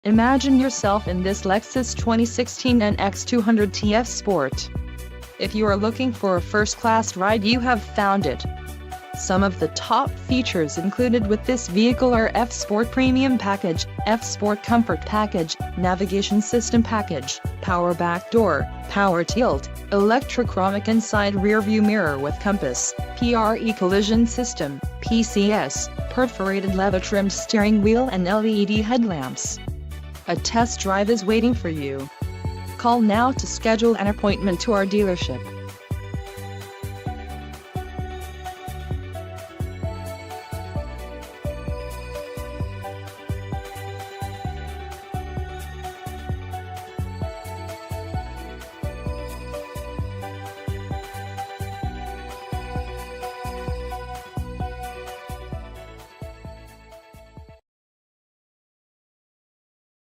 Imagine yourself in this Lexus 2016 NX 200 F Sport. If you are looking for a first-class ride, you have found it. Some of the top features included with this vehicle are F Sport Premium Package, F Sport Comfort Package, Navigation System Package, Power Back Door, Power Tilt, Electrochromic Inside Rearview Mirror with Compass, PRE Collision System, PCS, Perforated Leather Trimmed Steering Wheel and LED headlamps. A test drive is waiting for you. Call now to schedule an appointment to our dealership.